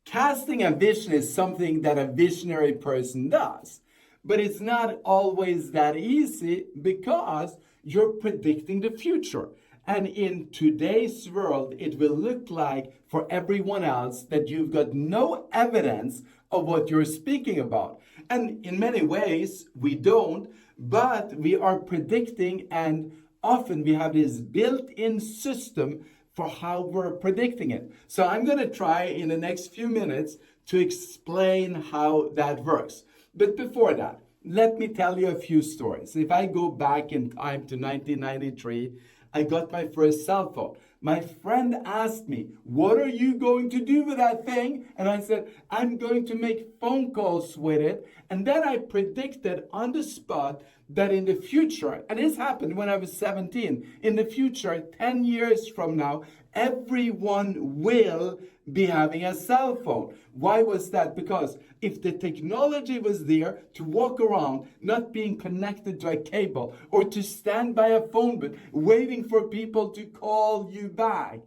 Casting a vision is something that a visionary person does. But it's not always that easy because you're predicting the future. And in today's world, it will look like for everyone else that you've got no evidence of what you're speaking about. And in many ways, we don't, but we are predicting, and often we have this built-in system for how we're predicting it. So I'm going to try in the next few minutes to explain how that works. But before that, let me tell you a few stories. If I go back in time to 1993, I got my first cell phone. My friend asked me, "What are you going to do with that thing?" And I said, "I'm going to make phone calls with it." And then I predicted on the spot that in the future, and this happened when I was 17, in the future, 10 years from now, everyone will be having a cell phone. Why was that? Because if the technology was there to walk around, not being connected to a cable, or to stand by a phone booth waiting for people to call you back,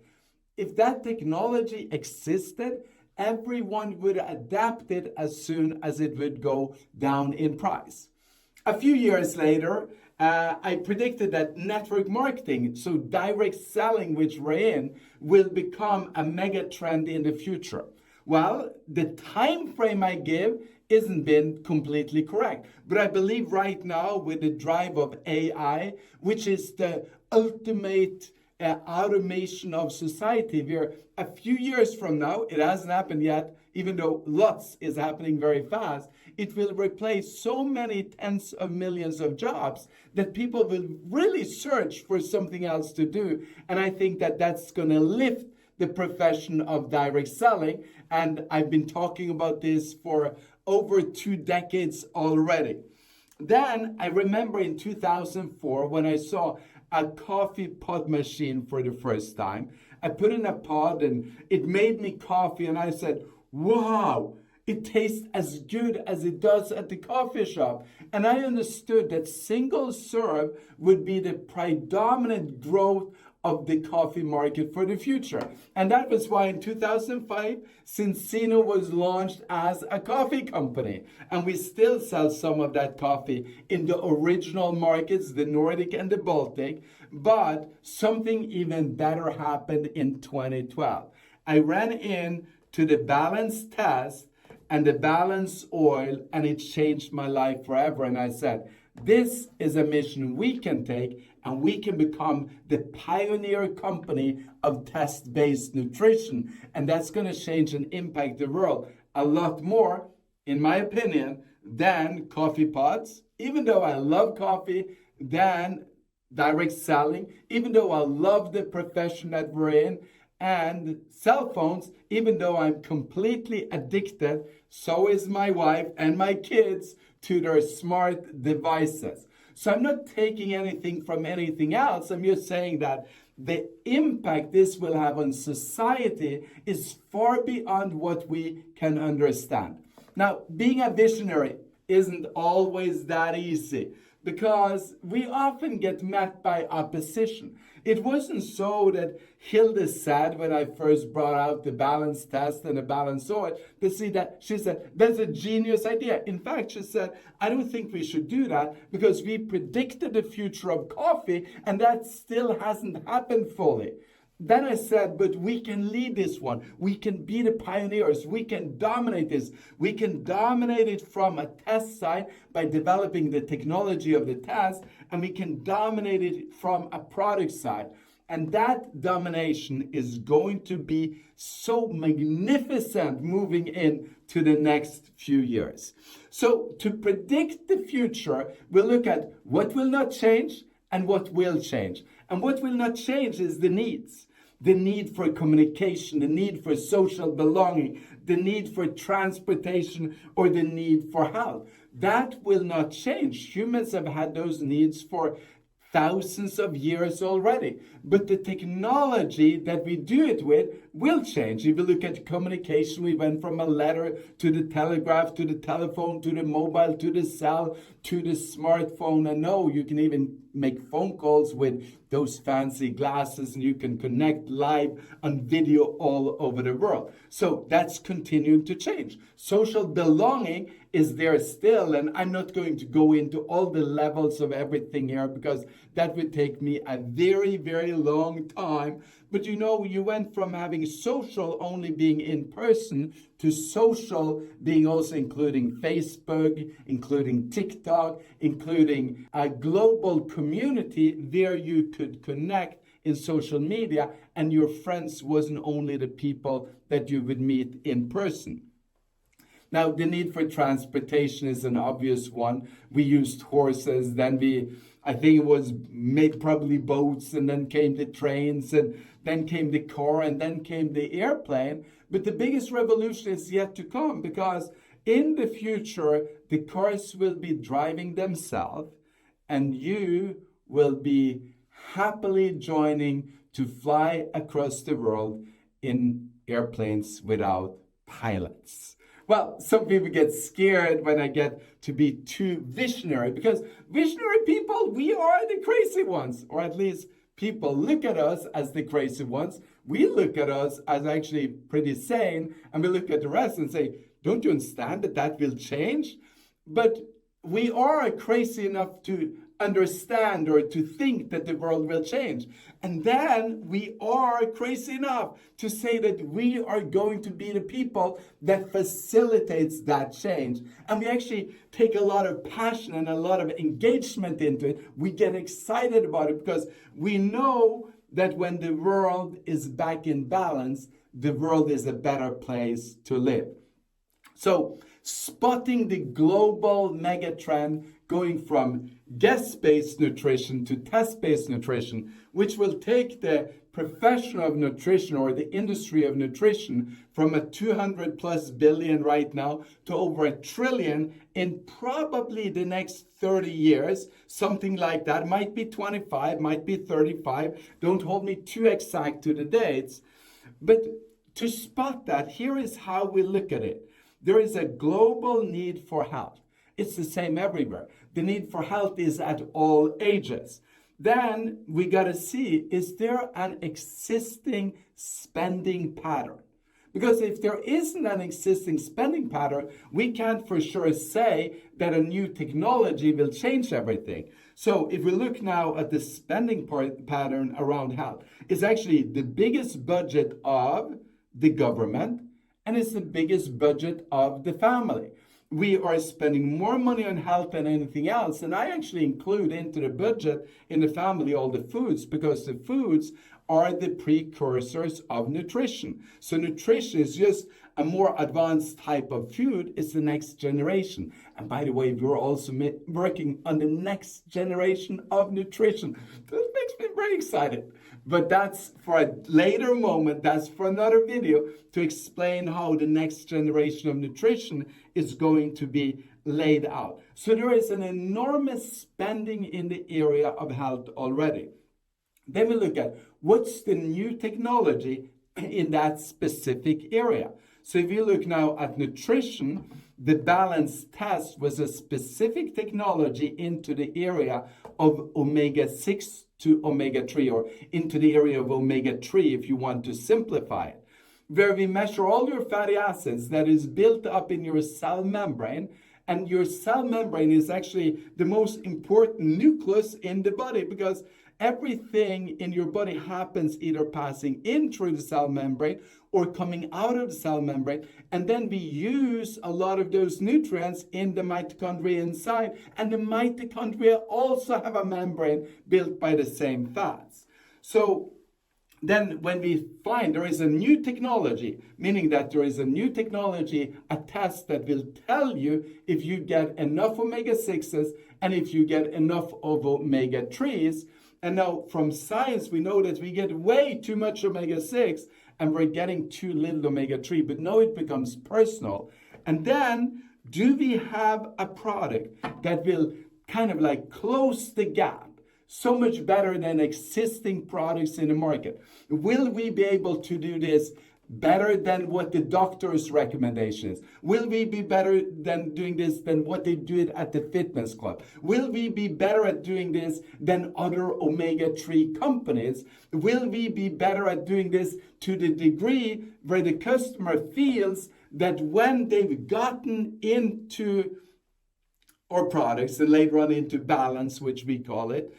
if that technology existed, everyone would adapt it as soon as it would go down in price. A few years later, I predicted that network marketing, so direct selling, which we're in, will become a mega trend in the future. Well, the time frame I give isn't been completely correct. But I believe right now with the drive of AI, which is the ultimate automation of society, where a few years from now, it hasn't happened yet, even though lots is happening very fast, it will replace so many tens of millions of jobs that people will really search for something else to do. And I think that that's going to lift the profession of direct selling. And I've been talking about this for over 2 decades already. Then I remember in 2004 when I saw a coffee pod machine for the first time. I put in a pod and it made me coffee, and I said, "Wow, it tastes as good as it does at the coffee shop." And I understood that single serve would be the predominant growth of the coffee market for the future. And that was why in 2005, Zinzino was launched as a coffee company. And we still sell some of that coffee in the original markets, the Nordic and the Baltic. But something even better happened in 2012. I ran in to the balance test and the balance oil, and it changed my life forever. And I said, this is a mission we can take, and we can become the pioneer company of test-based nutrition. And that's going to change and impact the world a lot more, in my opinion, than coffee pods, even though I love coffee, than direct selling, even though I love the profession that we're in, and cell phones, even though I'm completely addicted, so is my wife and my kids, to their smart devices. So I'm not taking anything from anything else. I'm just saying that the impact this will have on society is far beyond what we can understand. Now, being a visionary isn't always that easy, because we often get met by opposition. It wasn't so that Hilda said when I first brought out the balance test and the balance oil, to see that she said, "That's a genius idea." In fact, she said, "I don't think we should do that because we predicted the future of coffee and that still hasn't happened fully." Then I said, "But we can lead this one. We can be the pioneers. We can dominate this. We can dominate it from a test side by developing the technology of the test, and we can dominate it from a product side." And that domination is going to be so magnificent moving into the next few years. So to predict the future, we'll look at what will not change and what will change. And what will not change is the needs. The need for communication, the need for social belonging, the need for transportation, or the need for health. That will not change. Humans have had those needs for thousands of years already. But the technology that we do it with will change. If you look at communication, we went from a letter to the telegraph, to the telephone, to the mobile, to the cell, to the smartphone. And now you can even make phone calls with those fancy glasses, and you can connect live on video all over the world. So that's continuing to change. Social belonging is there still, and I'm not going to go into all the levels of everything here because that would take me a very, very long time. But you know, you went from having social only being in person to social being also including Facebook, including TikTok, including a global community there you could connect in social media, and your friends wasn't only the people that you would meet in person. Now, the need for transportation is an obvious one. We used horses, then I think it was made probably boats, and then came the trains, and then came the car, and then came the airplane. But the biggest revolution is yet to come, because in the future, the cars will be driving themselves, and you will be happily joining to fly across the world in airplanes without pilots. Well, some people get scared when I get to be too visionary, because visionary people, we are the crazy ones, or at least people look at us as the crazy ones. We look at us as actually pretty sane, and we look at the rest and say, don't you understand that that will change? But we are crazy enough to understand or to think that the world will change. And then we are crazy enough to say that we are going to be the people that facilitates that change. And we actually take a lot of passion and a lot of engagement into it. We get excited about it because we know that when the world is back in balance, the world is a better place to live. So, spotting the global megatrend going from guest-based nutrition to test-based nutrition, which will take the profession of nutrition or the industry of nutrition from a 200 plus billion right now to over $1 trillion in probably the next 30 years, something like that. Might be 25, might be 35. Don't hold me too exact to the dates. But to spot that, here is how we look at it. There is a global need for health. It's the same everywhere. The need for health is at all ages. Then we got to see, is there an existing spending pattern? Because if there isn't an existing spending pattern, we can't for sure say that a new technology will change everything. So if we look now at the spending pattern around health, it's actually the biggest budget of the government, and it's the biggest budget of the family. We are spending more money on health than anything else. And I actually include into the budget in the family all the foods, because the foods are the precursors of nutrition. So nutrition is just a more advanced type of food. It's the next generation. And by the way, we're also working on the next generation of nutrition. That makes me very excited. But that's for a later moment. That's for another video to explain how the next generation of nutrition is going to be laid out. So there is an enormous spending in the area of health already. Then we look at what's the new technology in that specific area. So if you look now at nutrition, the balance test was a specific technology into the area of omega-6 to omega-3, or into the area of omega-3 if you want to simplify it, where we measure all your fatty acids that is built up in your cell membrane. And your cell membrane is actually the most important nucleus in the body, because everything in your body happens either passing in through the cell membrane or coming out of the cell membrane. And then we use a lot of those nutrients in the mitochondria inside. And the mitochondria also have a membrane built by the same fats. So then when we find there is a new technology, meaning that there is a new technology, a test that will tell you if you get enough omega-6s and if you get enough of omega-3s. And now from science, we know that we get way too much omega-6 and we're getting too little omega-3, but now it becomes personal. And then, do we have a product that will kind of like close the gap so much better than existing products in the market? Will we be able to do this better than what the doctor's recommendation is? Will we be better than doing this than what they do it at the fitness club? Will we be better at doing this than other omega-3 companies? Will we be better at doing this to the degree where the customer feels that when they've gotten into our products and later on into balance, which we call it,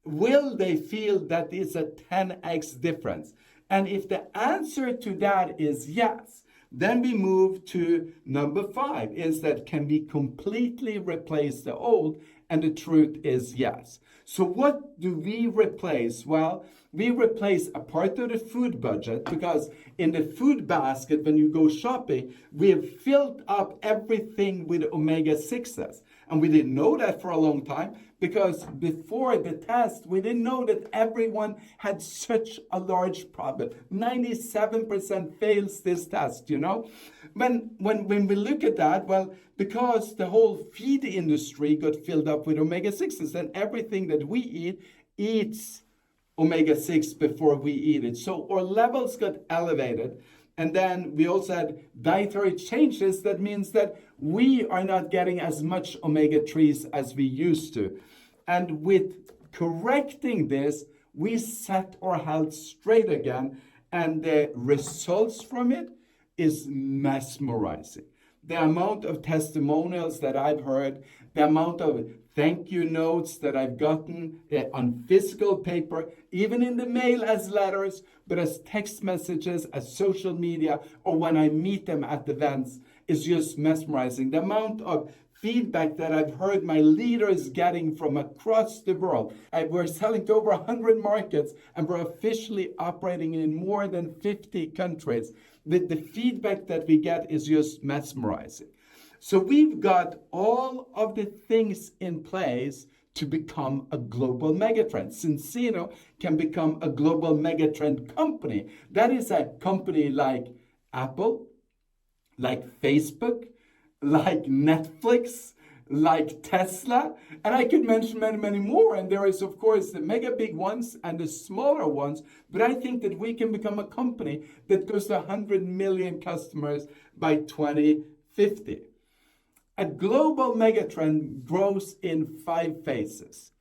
will they feel that it's a 10x difference? And if the answer to that is yes, then we move to number 5, is that can we completely replace the old? And the truth is yes. So what do we replace? Well, we replace a part of the food budget, because in the food basket, when you go shopping, we have filled up everything with omega-6s. And we didn't know that for a long time, because before the test, we didn't know that everyone had such a large problem. 97% fails this test, you know? When we look at that, well, because the whole feed industry got filled up with omega-6s, and everything that we eat eats omega-6 before we eat it. So our levels got elevated. And then we also had dietary changes. That means that we are not getting as much omega-3s as we used to. And with correcting this, we set our health straight again. And the results from it is mesmerizing. The amount of testimonials that I've heard, the amount of thank you notes that I've gotten on physical paper, even in the mail as letters, but as text messages, as social media, or when I meet them at events, is just mesmerizing. The amount of feedback that I've heard my leaders getting from across the world. We're selling to over 100 markets, and we're officially operating in more than 50 countries. The feedback that we get is just mesmerizing. So we've got all of the things in place to become a global megatrend. Zinzino can become a global megatrend company. That is a company like Apple, like Facebook, like Netflix, like Tesla, and I could mention many, many more. And there is, of course, the mega big ones and the smaller ones. But I think that we can become a company that goes to 100 million customers by 2050. A global megatrend grows in 5 phases.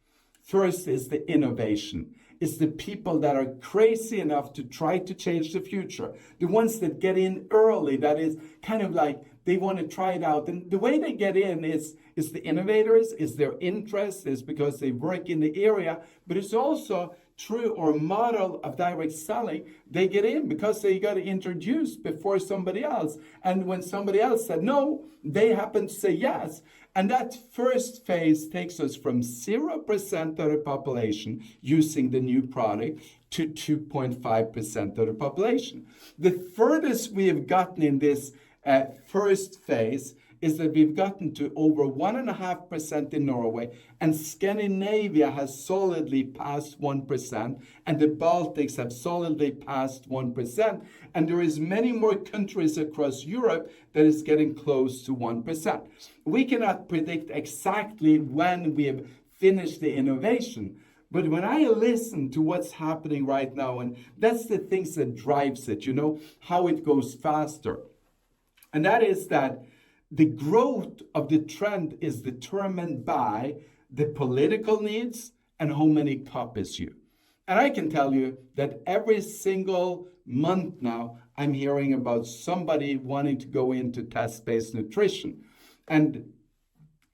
First is the innovation. It's the people that are crazy enough to try to change the future. The ones that get in early, that is kind of like they want to try it out. And the way they get in is the innovators, is their interest, is because they work in the area, but it's also through our model of direct selling, they get in because they got introduced before somebody else. And when somebody else said no, they happen to say yes. And that first phase takes us from 0% of the population using the new product to 2.5% of the population. The furthest we have gotten in this first phase is that we've gotten to over 1.5% in Norway, and Scandinavia has solidly passed 1%, and the Baltics have solidly passed 1%, and there is many more countries across Europe that is getting close to 1%. We cannot predict exactly when we have finished the innovation, but when I listen to what's happening right now, and that's the things that drives it, you know, how it goes faster. And that is that the growth of the trend is determined by the political needs and how many copies you. And I can tell you that every single month now, I'm hearing about somebody wanting to go into test-based nutrition. And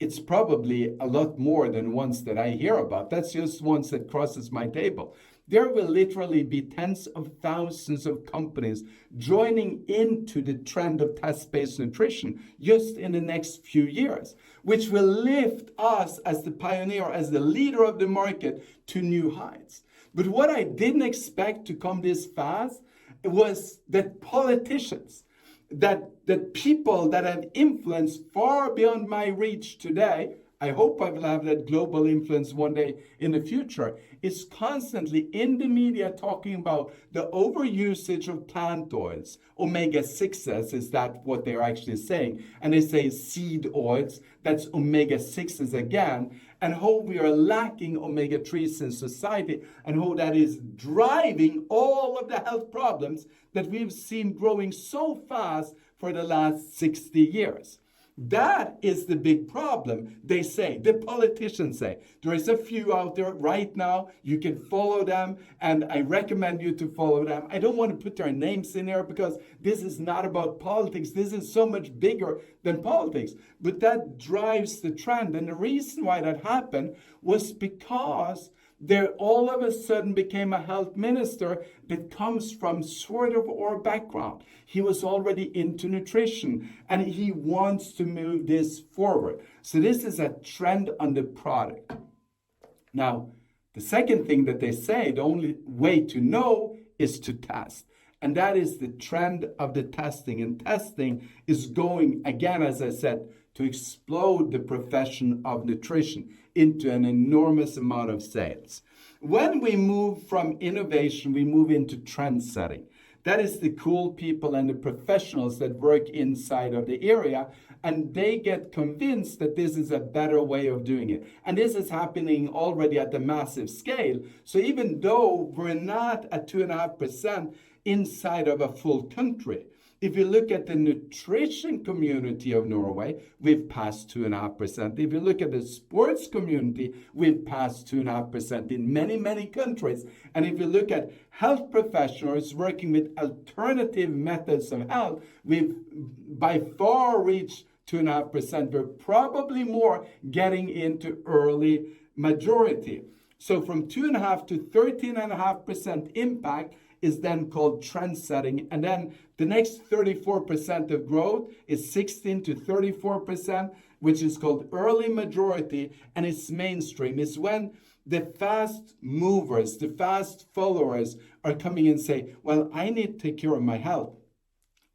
it's probably a lot more than ones that I hear about. That's just ones that crosses my table. There will literally be tens of thousands of companies joining into the trend of test-based nutrition just in the next few years, which will lift us as the pioneer, as the leader of the market to new heights. But what I didn't expect to come this fast was that politicians, that people that have influence far beyond my reach today, I hope I will have that global influence one day in the future, is constantly in the media talking about the overusage of plant oils. Omega-6s, is that what they're actually saying? And they say seed oils, that's omega-6s again, and how we are lacking omega-3s in society, and how that is driving all of the health problems that we've seen growing so fast for the last 60 years. That is the big problem, they say. The politicians say. There is a few out there right now. You can follow them, and I recommend you to follow them. I don't want to put their names in there because this is not about politics. This is so much bigger than politics. But that drives the trend. And the reason why that happened was because there all of a sudden became a health minister that comes from sort of our background. He was already into nutrition, and he wants to move this forward. So this is a trend on the product. Now, the second thing that they say, the only way to know is to test. And that is the trend of the testing. And testing is going, again, as I said, to explode the profession of nutrition into an enormous amount of sales. When we move from innovation, we move into trend setting. That is the cool people and the professionals that work inside of the area, and they get convinced that this is a better way of doing it. And this is happening already at a massive scale. So even though we're not at 2.5% inside of a full country, if you look at the nutrition community of Norway, we've passed 2.5%. If you look at the sports community, we've passed 2.5% in many, many countries. And if you look at health professionals working with alternative methods of health, we've by far reached 2.5%. We're probably more getting into early majority. So from 2.5 to 13.5% impact is then called trend setting. And then the next 34% of growth is 16 to 34%, which is called early majority, and it's mainstream. It's when the fast movers, the fast followers are coming and say, well, I need to take care of my health.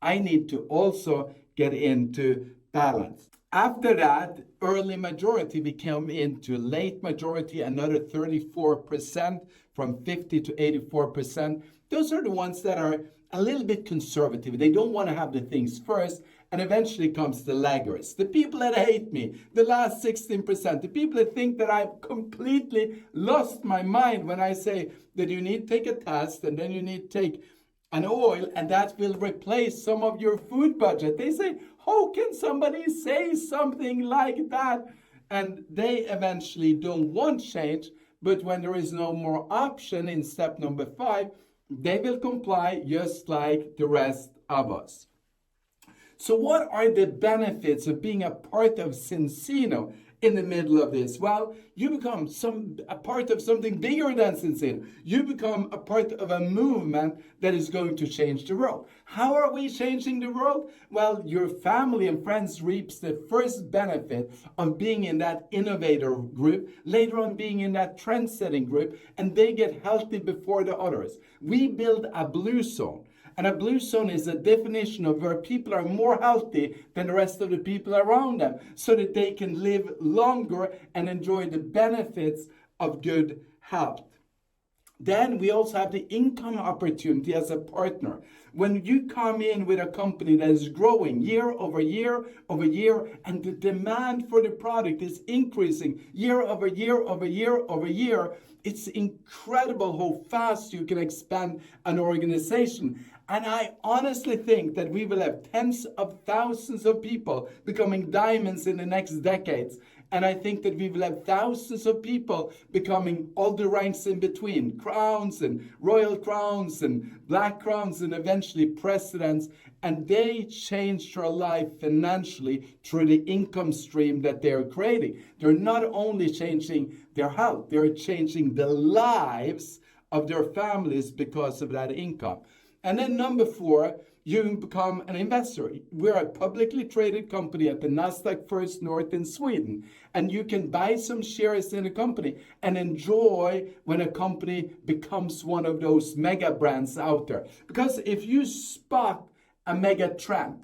I need to also get into balance. After that, early majority became into late majority, another 34%, from 50 to 84%. Those are the ones that are a little bit conservative. They don't want to have the things first, and eventually comes the laggards, the people that hate me, the last 16%, the people that think that I've completely lost my mind when I say that you need to take a test and then you need to take an oil and that will replace some of your food budget. They say, how can somebody say something like that? And they eventually don't want change, but when there is no more option in step number 5, they will comply just like the rest of us. So what are the benefits of being a part of Zinzino in the middle of this? Well, you become a part of something bigger than Zinzino. You become a part of a movement that is going to change the world. How are we changing the world? Well, your family and friends reaps the first benefit of being in that innovator group, later on being in that trend-setting group, and they get healthy before the others. We build a blue zone. And a blue zone is a definition of where people are more healthy than the rest of the people around them, so that they can live longer and enjoy the benefits of good health. Then we also have the income opportunity as a partner. When you come in with a company that is growing year over year over year, and the demand for the product is increasing year over year over year over year, it's incredible how fast you can expand an organization. And I honestly think that we will have tens of thousands of people becoming diamonds in the next decades. And I think that we will have thousands of people becoming all the ranks in between, crowns and royal crowns and black crowns and eventually presidents. And they change their life financially through the income stream that they're creating. They're not only changing their health, they're changing the lives of their families because of that income. And then number 4, you become an investor. We're a publicly traded company at the Nasdaq First North in Sweden. And you can buy some shares in a company and enjoy when a company becomes one of those mega brands out there. Because if you spot a mega trend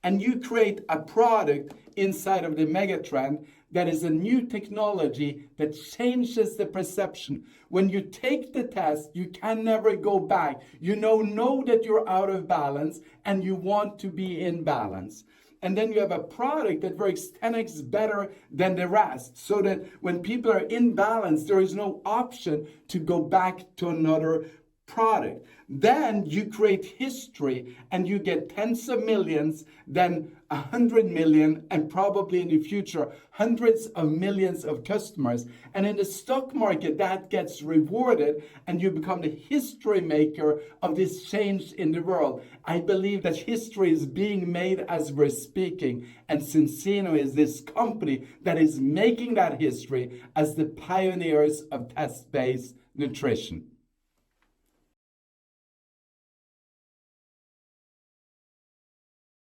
and you create a product inside of the mega trend, that is a new technology that changes the perception. When you take the test, you can never go back. You know that you're out of balance and you want to be in balance. And then you have a product that works 10x better than the rest, so that when people are in balance, there is no option to go back to another product. Then you create history and you get tens of millions, then 100 million, and probably in the future, hundreds of millions of customers. And in the stock market, that gets rewarded and you become the history maker of this change in the world. I believe that history is being made as we're speaking. And Zinzino is this company that is making that history as the pioneers of test-based nutrition.